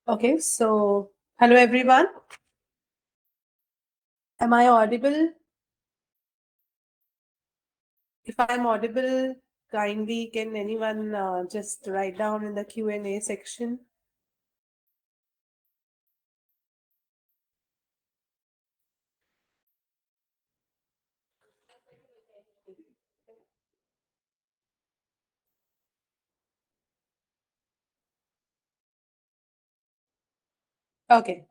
Okay, so hello everyone. Am I audible? If I am audible, kindly can anyone just write down in the Q&A section? Okay.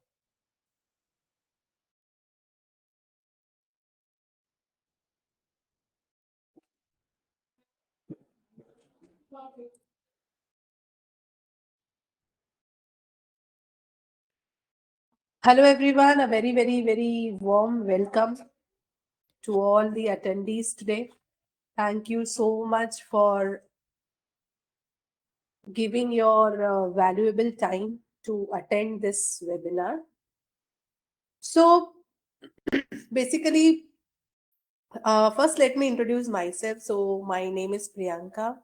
Hello everyone. A very, very, very warm welcome to all the attendees today. Thank you so much for giving your valuable time to attend this webinar. So basically, first let me introduce myself. So my name is Priyanka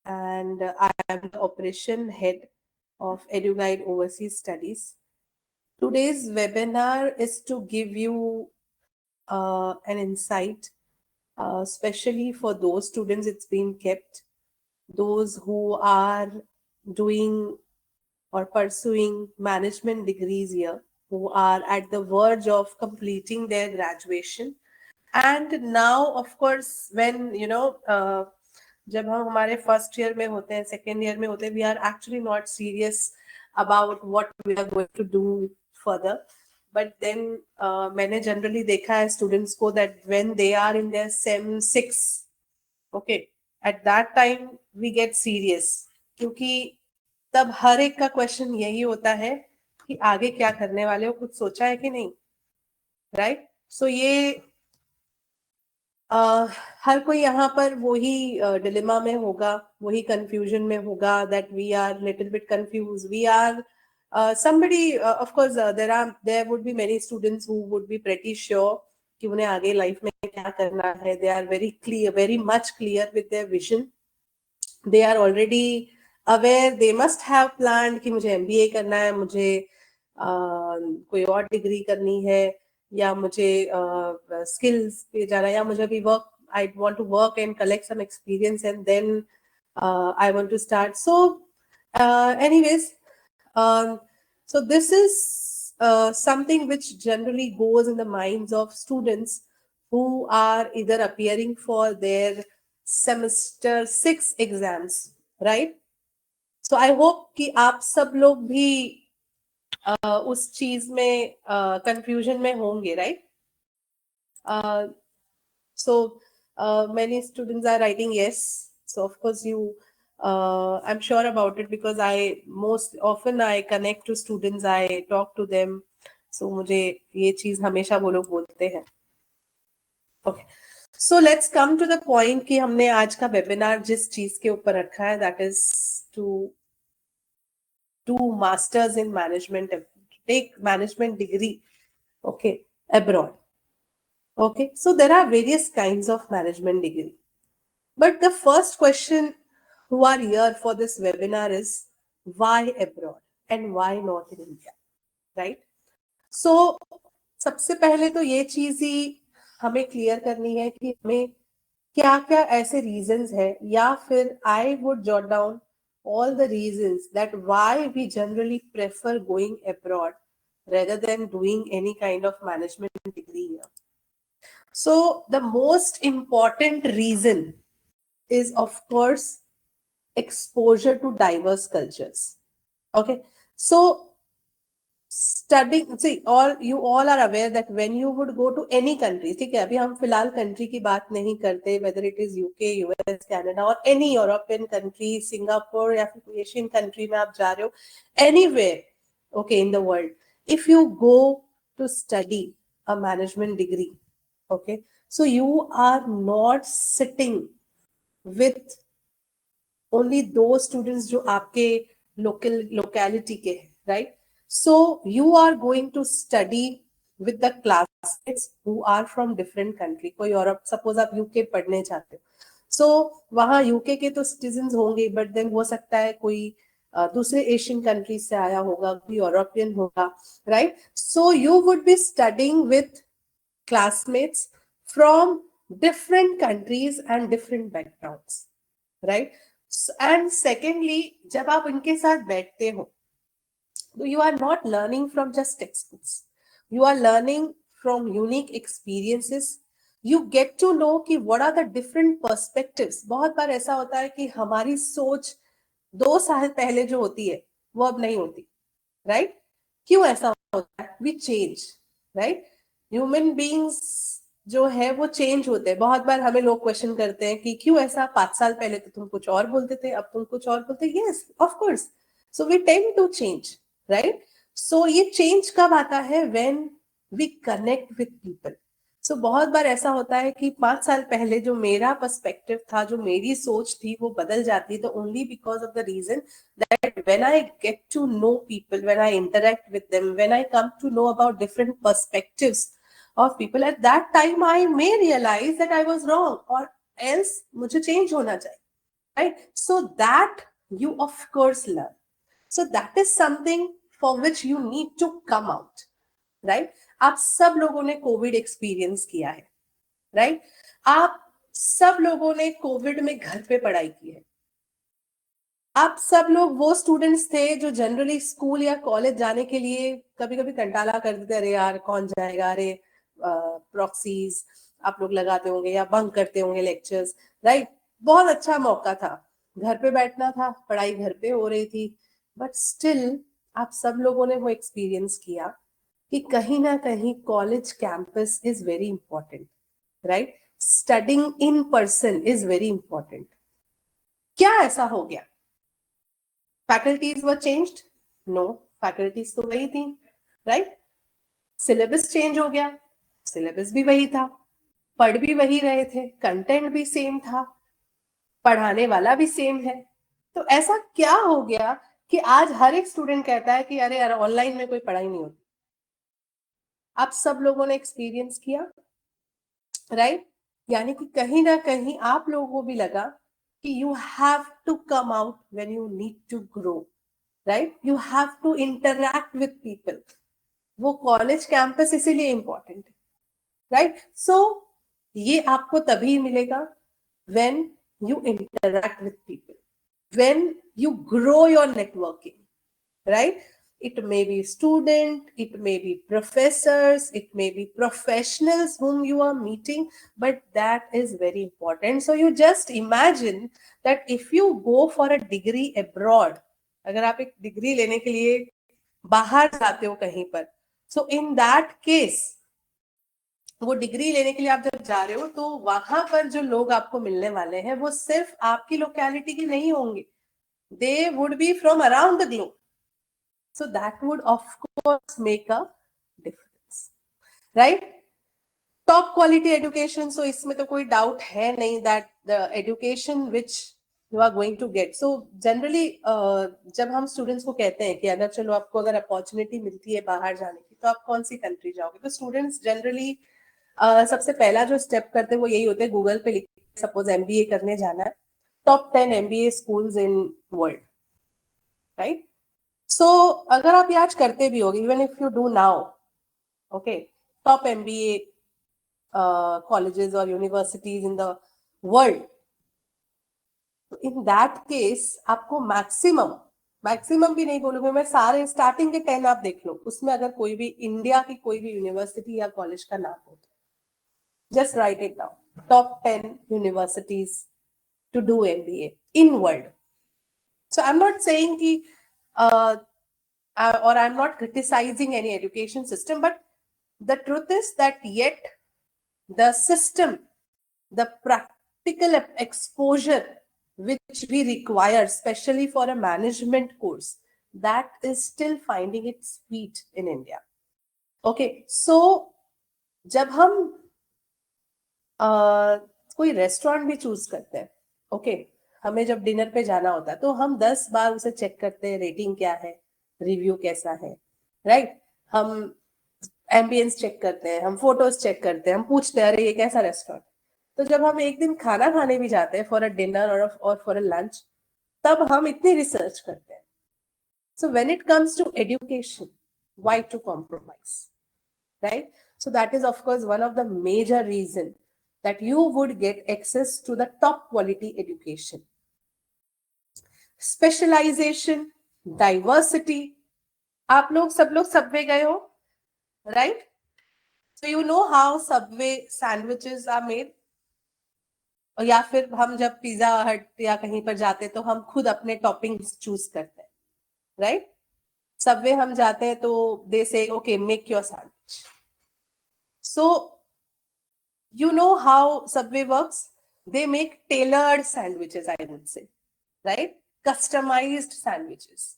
and I am the operation head of EduGuide Overseas Studies. Today's webinar is to give you an insight, especially for those students it's been kept, those who are doing or pursuing management degrees here, who are at the verge of completing their graduation. And now, of course, when जब हम हमारे first year में होते हैं, second year में होते हैं, we are actually not serious about what we are going to do further. But then मैंने जनरली देखा है स्टूडेंट्स को that when they are in their same 6, okay, at that time we get serious, क्योंकि तब हर एक का question यही होता है कि आगे क्या करने वाले हो, कुछ सोचा है कि नहीं, राइट? सो ये हर कोई यहाँ पर वही डिलेमा में होगा, वही कंफ्यूजन में होगा, that we are little bit confuse, we are somebody of course there would be many students who would be pretty sure कि उन्हें आगे लाइफ में क्या करना है. They are very clear, very much clear with their vision. They are already aware, they must have planned कि मुझे MBA करना है, मुझे कोई और डिग्री करनी है, या मुझे स्किल्स पे जाना है, या मुझे अभी work, I want to work and collect some experience and then I want to start. So anyways, so this is something which generally goes in the minds of students who are either appearing for their semester 6 exams, right? So I hope कि आप सब लोग भी उस चीज में confusion में होंगे, right? So many students are writing yes. So of course I'm sure about it because I most often I connect to students, I talk to them. So मुझे ये चीज हमेशा वो लोग बोलते हैं. Okay. So let's come to the point कि हमने आज का वेबिनार जिस चीज के ऊपर रखा है, that is to do masters in management, take management degree, okay, abroad. Okay, so there are various kinds of management degree. But the first question who are here for this webinar is why abroad and why not in India, right? So सबसे पहले तो ये चीज ही हमें clear करनी है कि हमें क्या क्या ऐसे रीजंस है, या फिर I would jot down all the reasons that why we generally prefer going abroad rather than doing any kind of management degree here. So the most important reason is, of course, exposure to diverse cultures. Okay, so studying, see, all you all are aware that when you would go to any country, ठीक है, अभी हम फिलहाल country की बात नहीं करते, whether it is UK, US, Canada or any European country, Singapore या फिर कोई Asian country में आप जा रहे हो, anywhere, okay, in the world, if you go to study a management degree, okay, so you are not sitting with only those students जो आपके locality के हैं, right? So you are going to study with the classmates who are from different country. कोई Europe, suppose आप UK पढ़ने जाते हो, so वहाँ यूके के तो सिटीजन्स होंगे, बट देन हो सकता है कोई दूसरे एशियन कंट्रीज से आया होगा, कोई यूरोपियन होगा, right? So you would be studying with classmates from different countries and different backgrounds, right? And secondly, जब आप उनके साथ बैठते हो तो you are not learning from just textbooks, you are learning from unique experiences. You get to know कि what are the different perspectives. बहुत बार ऐसा होता है कि हमारी सोच 2 साल पहले जो होती है वो अब नहीं होती, राइट? क्यों ऐसा होता है? We change, right? Human beings जो है वो चेंज होते हैं. बहुत बार हमें लोग क्वेश्चन करते हैं कि क्यों ऐसा, 5 साल पहले तो तुम कुछ और बोलते थे, अब तुम कुछ और बोलते. Yes, of course. So we tend to change, right? सो ये चेंज कब आता है? When we connect with people. So बहुत बार ऐसा होता है कि 5 साल पहले जो मेरा पर्सपेक्टिव था, जो मेरी सोच थी, वो बदल जाती है. तो only because of the reason that when I get to know people, when I interact with them, when I come to know about different perspectives of people, at that time I may realize that I was wrong, or else मुझे change होना चाहिए, right? So that you of course learn. So that is something for which you need to come out, right? आप सब लोगों ने Covid experience किया है, right? आप सब लोगों ने कोविड में घर पे पढ़ाई की है. आप सब लोग वो स्टूडेंट्स थे जो जनरली स्कूल या कॉलेज जाने के लिए कभी कभी कंटाला कर देते, अरे यार कौन जाएगा, अरे प्रॉक्सीज आप लोग लगाते होंगे या बंक करते होंगे लेक्चर्स, राइट? बहुत अच्छा मौका था, घर पे बैठना था, पढ़ाई घर पे हो रही थी. बट स्टिल आप सब लोगों ने वो एक्सपीरियंस किया कि कहीं ना कहीं college campus is very important, right? Studying in person is very important. क्या ऐसा हो गया? फैकल्टीज वर चेंज्ड? नो, फैकल्टीज तो वही थी, राइट? सिलेबस चेंज हो गया? सिलेबस भी वही था, पढ़ भी वही रहे थे, कंटेंट भी सेम था, पढ़ाने वाला भी सेम है. तो ऐसा क्या हो गया कि आज हर एक स्टूडेंट कहता है कि अरे यार ऑनलाइन में कोई पढ़ाई नहीं होती? आप सब लोगों ने एक्सपीरियंस किया, राइट? यानी कि कहीं ना कहीं आप लोगों को भी लगा कि you have to come out when you need to grow, right? You have to interact with people. वो कॉलेज कैंपस इसीलिए इंपॉर्टेंट है, राइट? सो ये आपको तभी मिलेगा when you interact with people, when you grow your networking, right? It may be student, it may be professors, it may be professionals whom you are meeting, but that is very important. So you just imagine that if you go for a degree abroad, अगर आप एक degree लेने के लिए बाहर जाते हो कहीं पर, so in that case वो डिग्री लेने के लिए आप जब जा रहे हो तो वहां पर जो लोग आपको मिलने वाले हैं वो सिर्फ आपकी लोकेलिटी के नहीं होंगे, they would be from around the globe. So that would of course make a difference, right? Top quality education, so इसमें तो कोई doubt है नहीं that the education which you are going to get. So generally जब हम students को कहते हैं कि अगर चलो आपको अगर opportunity मिलती है बाहर जाने की तो आप कौन सी country जाओगे, तो students generally सबसे पहला जो step करते हैं वो यही होता है, गूगल पे लिखते हैं suppose MBA करने जाना है, top 10 MBA schools in world, right? So अगर आप ये आज करते भी होगे, even if you do now, okay, top MBA colleges or universities in the world, in that case आपको मैक्सिमम भी नहीं बोलूंगी मैं, सारे स्टार्टिंग के 10 आप देख लो, उसमें अगर कोई भी इंडिया की कोई भी यूनिवर्सिटी या कॉलेज का नाम हो, just write it down, top 10 universities to do MBA in world. So I'm not saying कि or I'm not criticizing any education system, but the truth is that yet the system, the practical exposure which we require, especially for a management course, that is still finding its feet in India. Okay, so जब हम कोई restaurant भी choose करते हैं, okay, हमें जब dinner पे जाना होता है तो हम 10 बार उसे चेक करते हैं, रेटिंग क्या है, रिव्यू कैसा है, राइट? हम एम्बियंस चेक करते हैं, हम फोटोज चेक करते हैं, हम पूछते हैं अरे ये कैसा रेस्टोरेंट. तो जब हम एक दिन खाना खाने भी जाते हैं फॉर अ डिनर और फॉर अ लंच, तब हम इतनी रिसर्च करते हैं, So when it comes to education, why to compromise, right? So that is of course one of the major reason that you would get access to the top quality education. Specialization, diversity. आप लोग सब लोग Subway गए हो, right? So you know how subway sandwiches are made. और या फिर हम जब पिज्जा हट या कहीं पर जाते तो हम खुद अपने टॉपिंग्स चूज करते हैं, राइट? सबवे हम जाते हैं तो दे से okay make your sandwich. So you know how Subway works? They make tailored sandwiches, I would say, right? Customized sandwiches.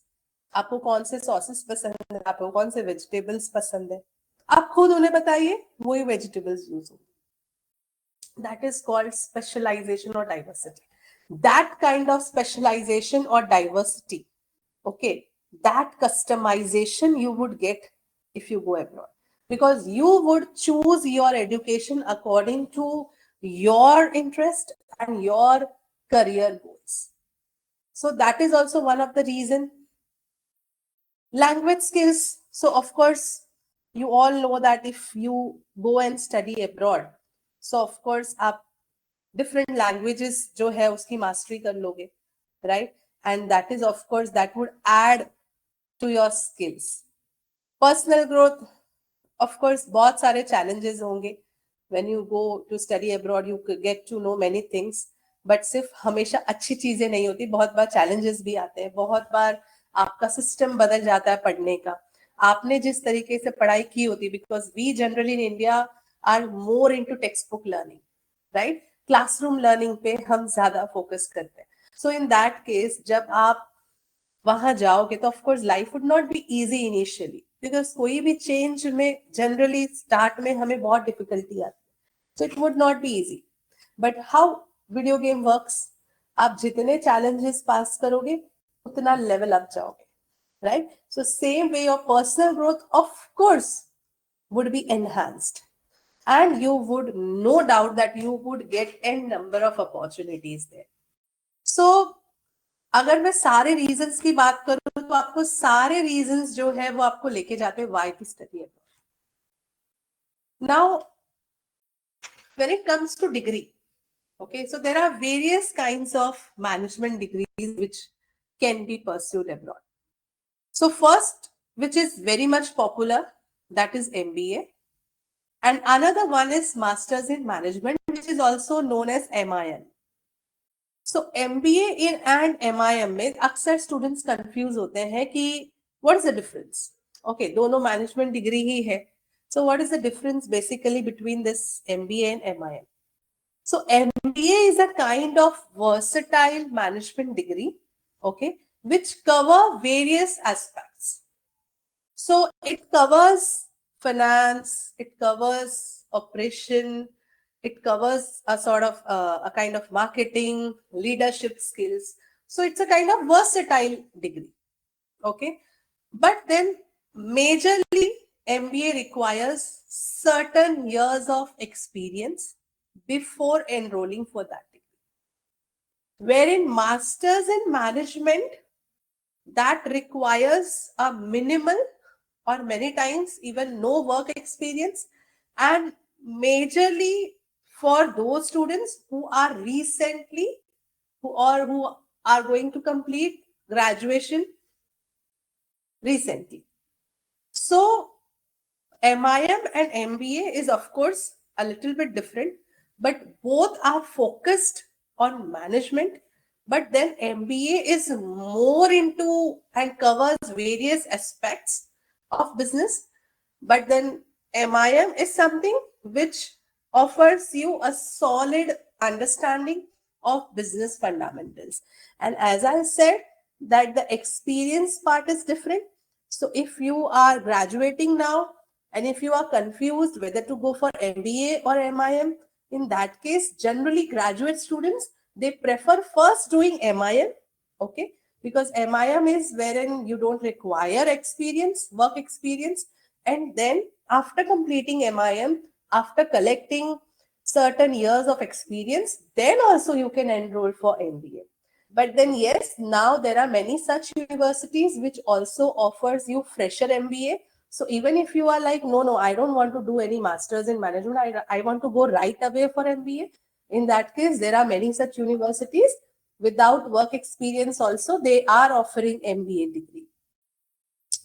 आपको कौन से सॉसेस पसंद है, आपको कौन से वेजिटेबल्स पसंद है, आप खुद उन्हें बताइए, वही वेजिटेबल्स यूज हो. That is called specialization or diversity. That kind of specialization or diversity, okay, that customization you would get if you go abroad, because you would choose your education according to your interest and your career goals. So that is also one of the reason. Language skills. So of course, you all know that if you go and study abroad, so of course आप different languages जो है उसकी mastery कर लोगे, right? And that is of course that would add to your skills. Personal growth, of course बहुत सारे challenges होंगे. When you go to study abroad, you get to know many things. But सिर्फ हमेशा अच्छी चीजें नहीं होती, बहुत बार challenges भी आते हैं, बहुत बार आपका system बदल जाता है पढ़ने का. आपने जिस तरीके से पढ़ाई की होती, because we generally in India are more into textbook learning, right? Classroom learning पे हम ज्यादा focus करते हैं. So in that case, जब आप वहां जाओगे तो of course life would not be easy initially, because कोई भी चेंज में जनरली स्टार्ट में हमें बहुत डिफिकल्टी आती है. So it would not be easy. But how video game works, आप जितने चैलेंजेस पास करोगे उतना लेवल अप जाओगे, right? So same way your personal growth of course would be enhanced, and you would no doubt that you would get n number of opportunities there. So अगर मैं सारे reasons की बात करूं तो आपको सारे रीजंस जो है वो आपको लेके जाते हैं why to study abroad. Now when it comes to degree, okay, so there are various kinds of management degrees which can be pursued abroad. So first, which is very much popular, that is MBA, and another one is Masters in Management, which is also known as MIM. So MBA in and MIM में अक्सर students confuse होते हैं कि what is the difference. Okay, दोनों management degree ही है, so what is the difference basically between this MBA and MIM. So MBA is a kind of versatile management degree, okay, which cover various aspects. So it covers finance, it covers operation, it covers a sort of a kind of marketing, leadership skills. So it's a kind of versatile degree, okay. But then majorly MBA requires certain years of experience before enrolling for that degree, wherein masters in management, that requires a minimal or many times even no work experience, and majorly for those students who are recently who are going to complete graduation recently. So MIM and MBA is of course a little bit different, but both are focused on management. But then MBA is more into and covers various aspects of business. But then MIM is something which offers you a solid understanding of business fundamentals. And as I said, that the experience part is different. So if you are graduating now and if you are confused whether to go for MBA or MIM, in that case, generally graduate students, they prefer first doing MIM, okay, because MIM is wherein you don't require experience, work experience, and then after completing MIM, after collecting certain years of experience, then also you can enroll for MBA. But then yes, now there are many such universities which also offers you fresher MBA. So even if you are like, no, I don't want to do any masters in management, I want to go right away for MBA. In that case, there are many such universities without work experience also, they are offering MBA degree.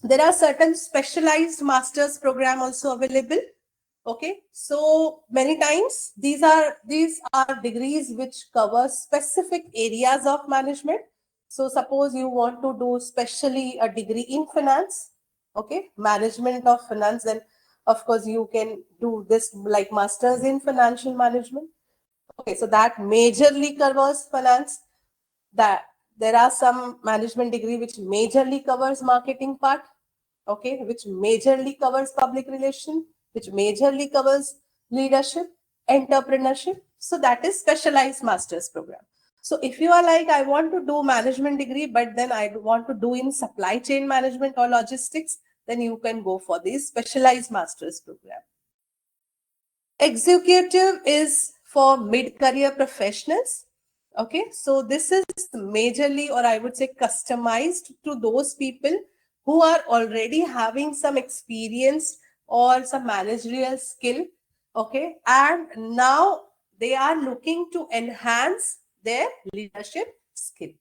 There are certain specialized masters program also available. Okay, so many times these are degrees which cover specific areas of management. So suppose you want to do specially a degree in finance, okay, management of finance, then of course you can do this like masters in financial management. Okay, so that majorly covers finance. That there are some management degree which majorly covers marketing part, okay, which majorly covers public relation, which majorly covers leadership, entrepreneurship. So that is specialized master's program. So if you are like, I want to do management degree, but then I want to do in supply chain management or logistics, then you can go for this specialized master's program. Executive is for mid-career professionals. Okay, so this is majorly, or I would say customized to those people who are already having some experience or some managerial skill. Okay, and now they are looking to enhance their leadership skill.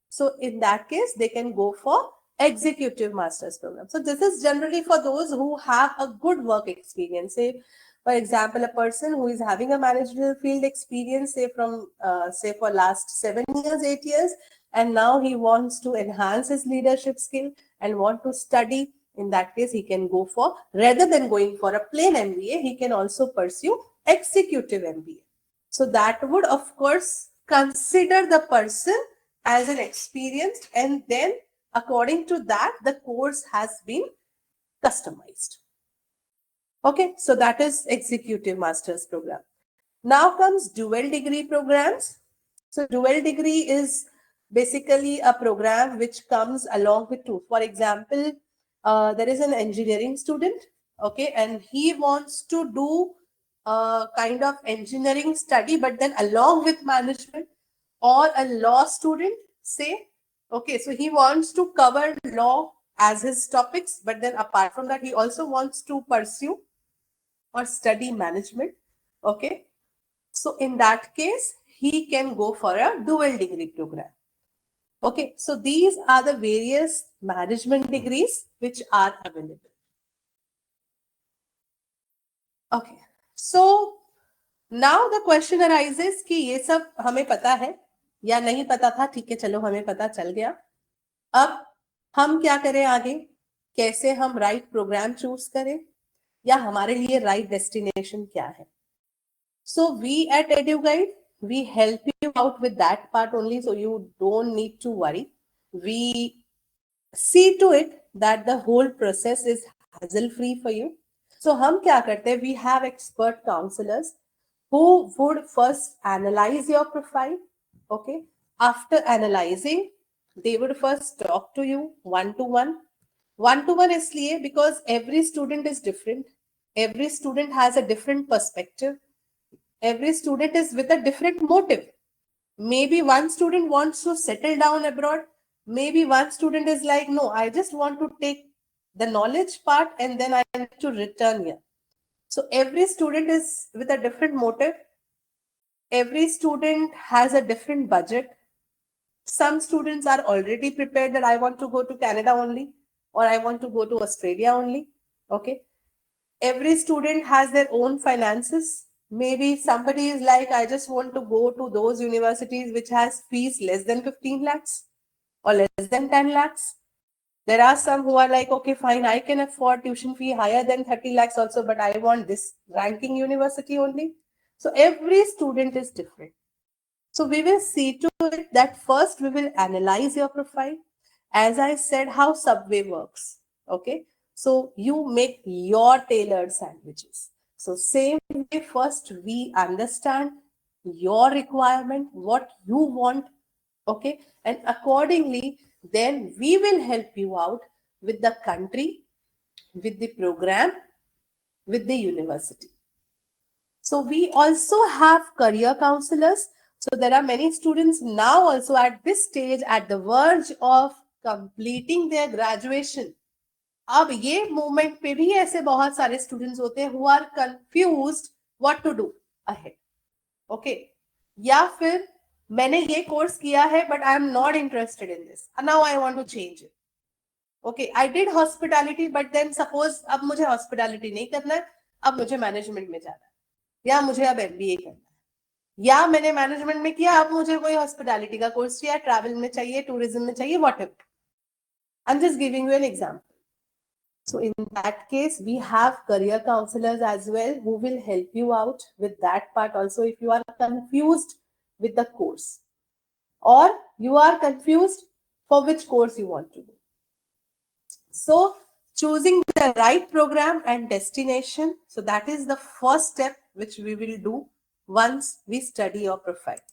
So in that case, they can go for executive master's program. So this is generally for those who have a good work experience. Say, for example, a person who is having a managerial field experience, say from say for last 7 years, 8 years, and now he wants to enhance his leadership skill and want to study. In that case, he can go for, rather than going for a plain MBA, he can also pursue executive MBA. So that would, of course, consider the person as an experienced, and then according to that, the course has been customized. Okay, so that is executive master's program. Now comes dual degree programs. So dual degree is basically a program which comes along with two. For example, there is an engineering student, okay, and he wants to do a kind of engineering study, but then along with management, or a law student, say, okay, so he wants to cover law as his topics, but then apart from that, he also wants to pursue or study management. Okay, so in that case, he can go for a dual degree program. Okay, so these are the various management degrees which are available. Okay, so now the question arises कि ये सब हमें पता है या नहीं पता था, ठीक है, चलो हमें पता चल गया. अब हम क्या करें आगे, कैसे हम राइट प्रोग्राम चूज करें, या हमारे लिए राइट डेस्टिनेशन क्या है. So we at EduGuide, we help you out with that part only, so you don't need to worry. We see to it that the whole process is hassle free for you. So हम क्या करते हैं, we have expert counselors who would first analyze your profile. Okay, after analyzing, they would first talk to you one to one. One to one इसलिए because every student is different. Every student has a different perspective. Every student is with a different motive. Maybe one student wants to settle down abroad. Maybe one student is like, no, I just want to take the knowledge part and then I need to return here. So every student is with a different motive. Every student has a different budget. Some students are already prepared that I want to go to Canada only, or I want to go to Australia only. Okay. Every student has their own finances. Maybe somebody is like, I just want to go to those universities which has fees less than 15 lakhs or less than 10 lakhs. There are some who are like, okay, fine, I can afford tuition fee higher than 30 lakhs also, but I want this ranking university only. So every student is different. So we will see to it that first we will analyze your profile. As I said, how Subway works. Okay. So you make your tailored sandwiches. So same way, first we understand your requirement, what you want. Okay. And accordingly, then we will help you out with the country, with the program, with the university. So we also have career counselors. So there are many students now also at this stage at the verge of completing their graduation. अब ये moment पे भी ऐसे बहुत सारे students होते हैं who are confused what to do ahead. Okay, या फिर मैंने ये कोर्स किया है but I am not interested in this and now I want to change it. Okay, I did hospitality but then suppose अब मुझे hospitality नहीं करना है, अब मुझे मैनेजमेंट में जाना है, या मुझे अब MBA करना है, या मैंने मैनेजमेंट में किया, अब मुझे कोई हॉस्पिटैलिटी का कोर्स चाहिए, ट्रैवल में चाहिए, टूरिज्म में चाहिए, whatever. I am just giving you an example. So in that case, we have career counselors as well who will help you out with that part also if you are confused with the course or you are confused for which course you want to do. So choosing the right program and destination. So that is the first step which we will do once we study your profile.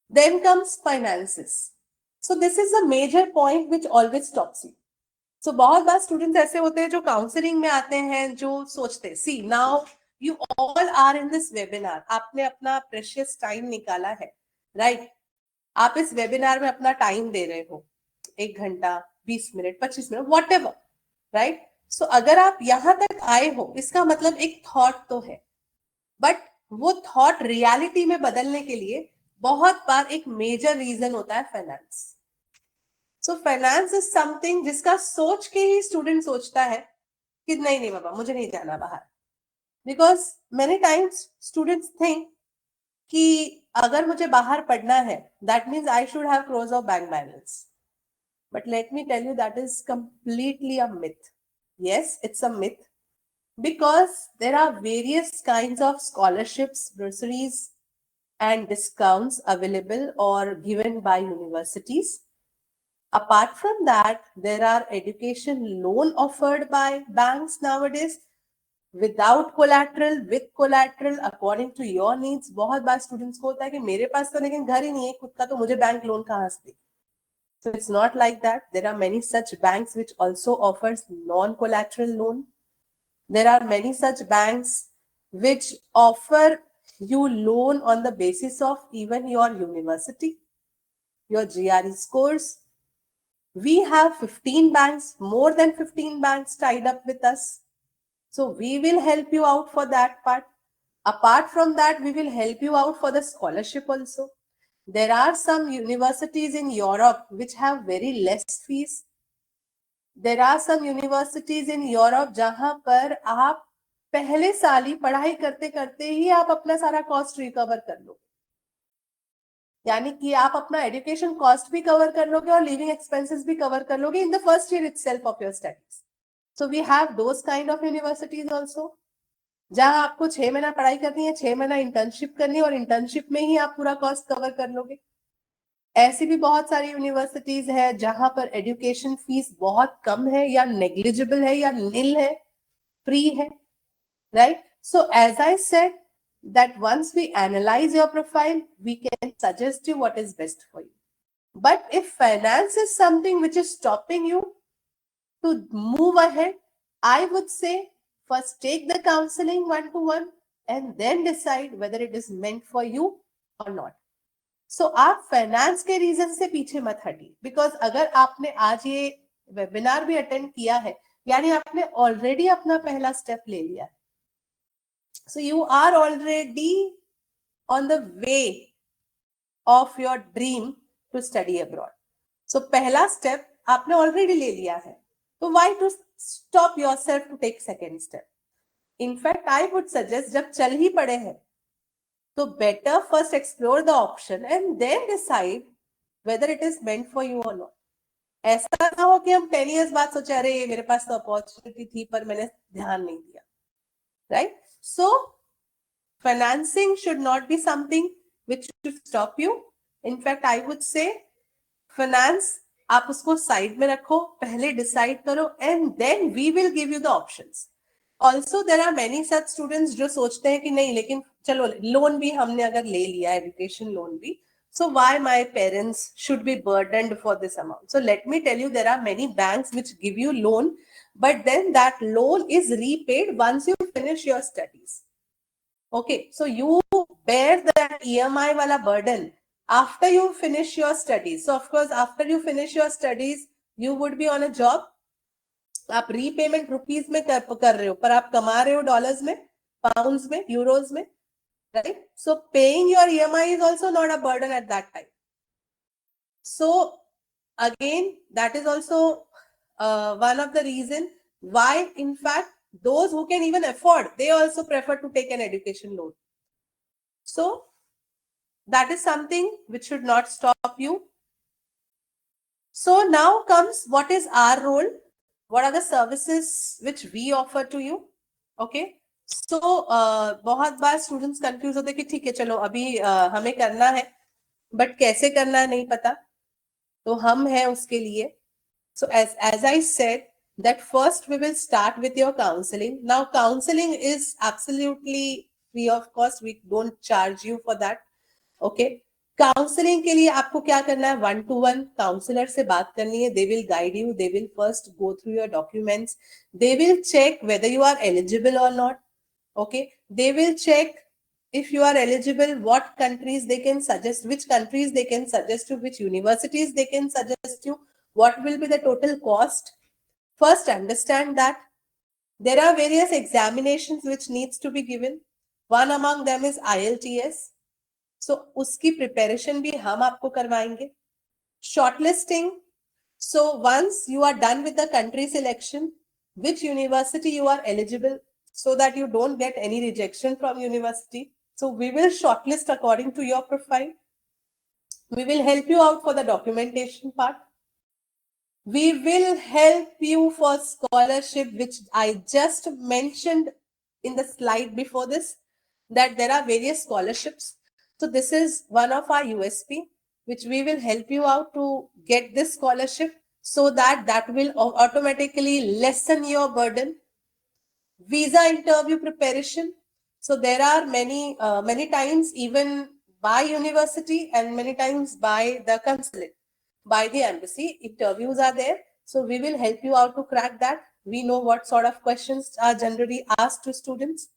Then comes finances. So this is a major point which always stops you. So बहुत बार students ऐसे होते हैं जो counselling में आते हैं, जो सोचते हैं, see now you all are in this webinar, आपने अपना प्रेशियस टाइम निकाला है, राइट? आप इस वेबिनार में अपना टाइम दे रहे हो, 1 घंटा, 20 मिनट, 25 मिनट, व्हाटएवर, राइट? सो अगर आप यहां तक आए हो, इसका मतलब एक थॉट तो है, बट वो थॉट रियलिटी में बदलने के लिए बहुत बार एक मेजर रीजन होता है finance. So finance is something जिसका सोच के ही स्टूडेंट सोचता है कि नहीं नहीं बाबा मुझे नहीं जाना बाहर, because many times students think कि अगर मुझे बाहर पढ़ना है that means I should have close of bank balance. But let me tell you that is completely a myth. Yes, it's a myth because there are various kinds of scholarships, bursaries and discounts available or given by universities. Apart from that, there are education loan offered by banks nowadays without collateral, with collateral according to your needs. बहुत बार students को होता है कि मेरे पास तो लेकिन घर ही नहीं है खुद का, तो मुझे बैंक लोन कहाँ से दे? So it's not like that. There are many such banks which also offers non-collateral loan. There are many such banks which offer you loan on the basis of even your university, your GRE scores. We have 15 banks, more than 15 banks tied up with us. So we will help you out for that part. Apart from that, we will help you out for the scholarship also. There are some universities in Europe which have very less fees. There are some universities in Europe जहां पर आप पहले साल ही पढ़ाई करते करते ही आप अपना सारा कॉस्ट रिकवर कर लो, यानी कि आप अपना एजुकेशन कॉस्ट भी कवर कर लोगे और लिविंग एक्सपेंसेस भी कवर कर लोगे in the first year itself of your studies. So we have those kind of universities also जहां आपको 6 महीना पढ़ाई करनी है, 6 महीना इंटर्नशिप करनी है और इंटर्नशिप में ही आप पूरा कॉस्ट कवर कर लोगे. ऐसी भी बहुत सारी यूनिवर्सिटीज है जहां पर एजुकेशन फीस बहुत कम है या नेग्लिजिबल है या नील है, फ्री है, right? So as I said that once we analyze your profile, we can suggest you what is best for you. But if finance is something which is stopping you to move ahead, I would say first take the counseling one-to-one and then decide whether it is meant for you or not. So आप finance के reason से पीछे मत हटिए, because अगर आपने आज ये वेबिनार भी अटेंड किया है यानी आपने ऑलरेडी अपना पहला स्टेप ले लिया है. So you are already on the way of your dream to study abroad. So पहला step आपने already ले लिया है, तो why to stop yourself to take second step? In fact, I would suggest जब चल ही पड़े हैं तो better first explore the option and then decide whether it is meant for you or not. ऐसा ना हो कि हम 10 years बाद सोचे अरे मेरे पास तो अपॉर्चुनिटी थी पर मैंने ध्यान नहीं दिया, right? So financing should not be something which should stop you. In fact, I would say finance आप उसको साइड में रखो, पहले डिसाइड करो and then we will give you the options. Also there are many such students जो सोचते हैं कि नहीं लेकिन चलो लोन भी हमने अगर ले लिया, एजुकेशन लोन भी, so why my parents should be burdened for this amount? So let me tell you, there are many banks which give you loan, but then that loan is repaid once you finish your studies. Okay, so you bear that EMI wala burden after you finish your studies. So of course, after you finish your studies, you would be on a job. आप repayment rupees में कर रहे हो, पर आप कमा रहे हो डॉलर्स में, पाउंड्स में, यूरोज में, right? So paying your EMI is also not a burden at that time. So again, that is also one of the reason why, in fact, those who can even afford, they also prefer to take an education loan. So that is something which should not stop you. So now comes what is our role, what are the services which we offer to you. Okay, so बहुत बार students confuse होते हैं कि ठीक है चलो अभी हमें करना है, बट कैसे करना है नहीं पता, तो हम हैं उसके लिए. So as I said, that first we will start with your counseling. Now counseling is absolutely free of cost. We don't charge you for that. Okay. Counselling के लिए आपको क्या करना है, 1-to-1 काउंसलर से बात करनी है. They will guide you, they will first go through your documents, they will check whether you are eligible और not. Okay, they will check if you are eligible, what countries they can suggest, which countries they can suggest you, which universities they can suggest you, what will be the total cost. First understand that there are various examinations which needs to be given. One among them is IELTS. So uski preparation bhi hum aapko karwayenge. Shortlisting. So once you are done with the country selection, which university you are eligible, so that you don't get any rejection from university. So we will shortlist according to your profile. We will help you out for the documentation part. We will help you for scholarship, which I just mentioned in the slide before this, that there are various scholarships. So this is one of our USP, which we will help you out to get this scholarship, so that will automatically lessen your burden. Visa interview preparation. So there are many times even by university and many times by the consulate, by the embassy, interviews are there. So we will help you out to crack that. We know what sort of questions are generally asked to students.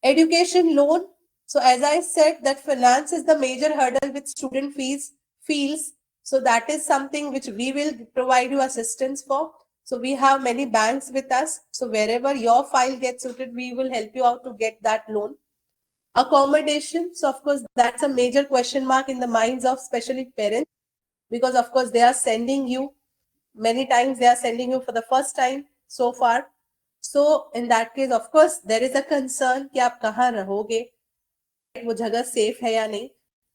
Education loan. So as I said, that finance is the major hurdle with student fees feels. So that is something which we will provide you assistance for. So we have many banks with us. So wherever your file gets suited, we will help you out to get that loan. Accommodation. So of course, that's a major question mark in the minds of especially parents, because of course they are sending you, many times they are sending you for the first time so far. So in that case, of course, there is a concern कि आप कहाँ रहोगे, वो जगह safe है या नहीं.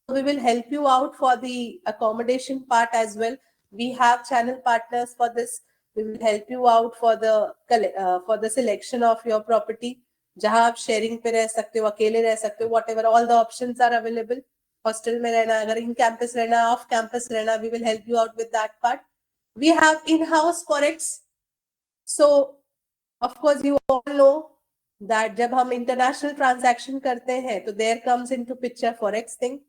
So we will help you out for the accommodation part as well. We have channel partners for this. We will help you out for the selection of your property. जहाँ आप sharing पे रह सकते हो, अकेले रह सकते हो, whatever, all the options are available. Hostel में रहना, अगर in campus रहना, off campus रहना, we will help you out with that part. We have in-house forex. So of course you all know that जब हम international transaction करते हैं, तो there comes into picture forex thing.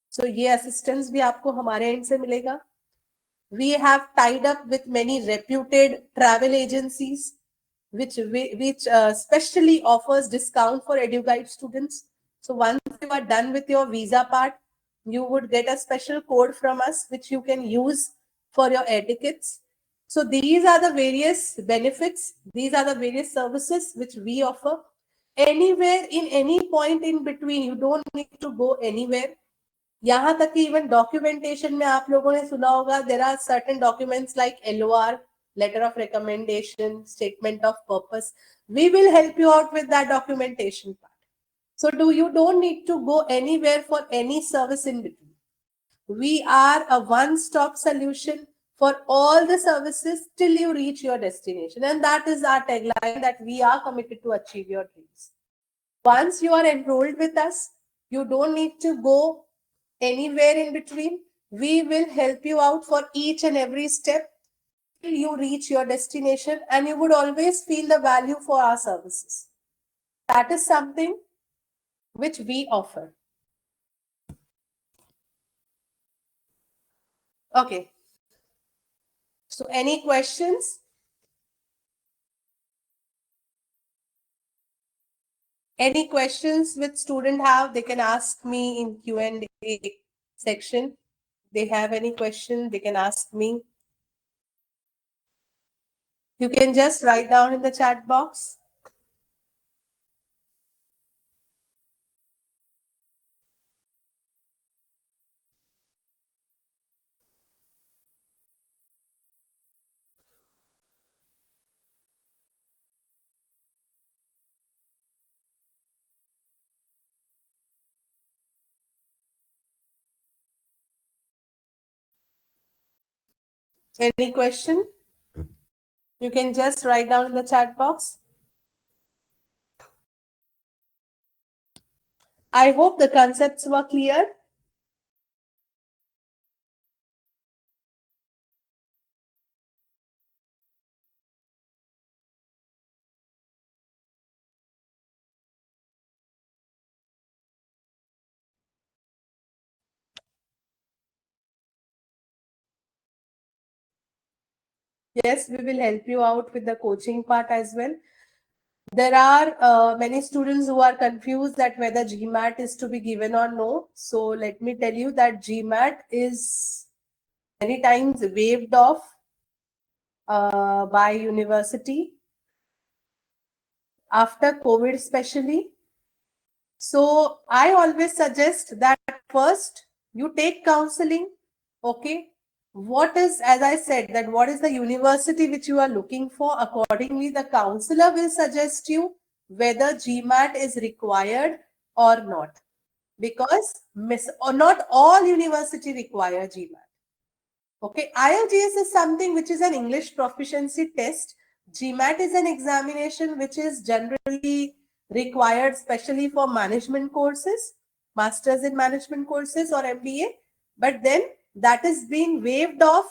So ये assistance भी आपको हमारे end से मिलेगा. We have tied up with many reputed travel agencies, which specially offers discount for EduGuide students. So once you are done with your visa part, you would get a special code from us, which you can use for your air tickets. So these are the various benefits. These are the various services which we offer. Anywhere, in any point in between, you don't need to go anywhere. यहाँ तक कि even documentation में आप लोगों ने सुना होगा, there are certain documents like LOR, letter of recommendation, statement of purpose. We will help you out with that documentation part. So you don't need to go anywhere for any service in between. We are a one-stop solution for all the services till you reach your destination. And that is our tagline, that we are committed to achieve your dreams. Once you are enrolled with us, you don't need to go anywhere in between. We will help you out for each and every step till you reach your destination, and you would always feel the value for our services. That is something which we offer. Okay. So any questions? Any questions which student have, they can ask me in Q&A section. They have any question, they can ask me. You can just write down in the chat box. Any question? You can just write down in the chat box. I hope the concepts were clear. Yes, we will help you out with the coaching part as well. There are many students who are confused that whether GMAT is to be given or no. So let me tell you that GMAT is many times waived off by university after COVID especially. So I always suggest that first you take counseling. Okay. What is, as I said, that what is the university which you are looking for? Accordingly, the counselor will suggest you whether GMAT is required or not. Because or not all university require GMAT. Okay, IELTS is something which is an English proficiency test. GMAT is an examination which is generally required, especially for management courses, masters in management courses or MBA. But then that is being waived off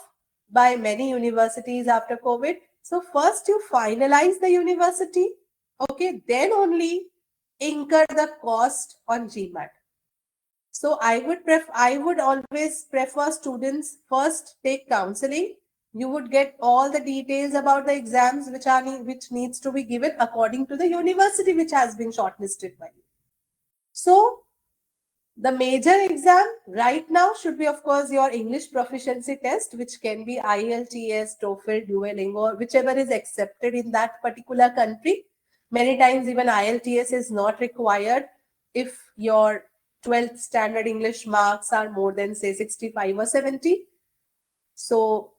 by many universities after COVID. So first you finalize the university, okay, then only incur the cost on GMAT. So I would always prefer students first take counseling. You would get all the details about the exams which needs to be given according to the university which has been shortlisted by you. So the major exam right now should be, of course, your English proficiency test, which can be IELTS, TOEFL, Duolingo, whichever is accepted in that particular country. Many times, even IELTS is not required if your 12th standard English marks are more than, say, 65 or 70. So,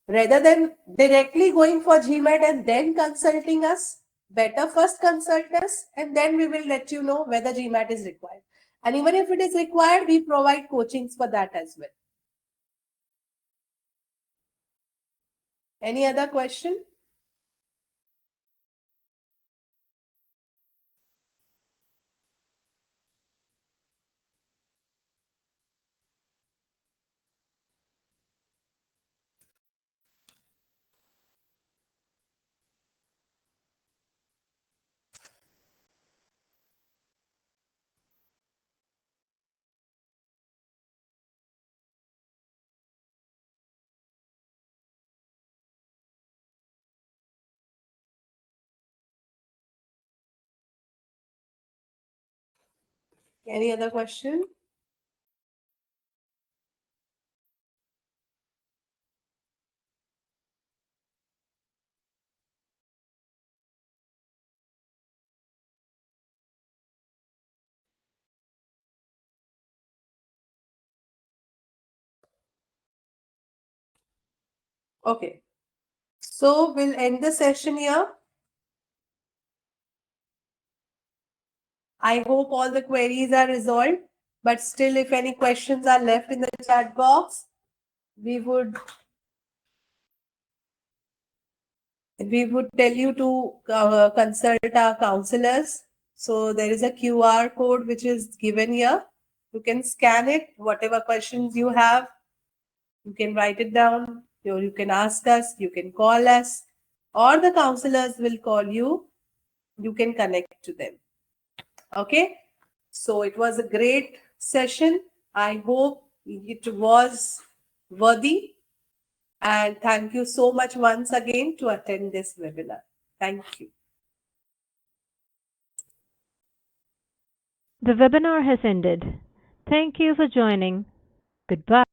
rather than directly going for GMAT and then consulting us, better first consult us and then we will let you know whether GMAT is required. And even if it is required, we provide coachings for that as well. Any other question? Any other question? Okay. So we'll end the session here. I hope all the queries are resolved. But still, if any questions are left in the chat box, we would tell you to consult our counselors. So there is a QR code which is given here. You can scan it. Whatever questions you have, you can write it down. You can ask us. You can call us, or the counselors will call you. You can connect to them. Okay. So it was a great session. I hope it was worthy. And thank you so much once again to attend this webinar. Thank you. The webinar has ended. Thank you for joining. Goodbye.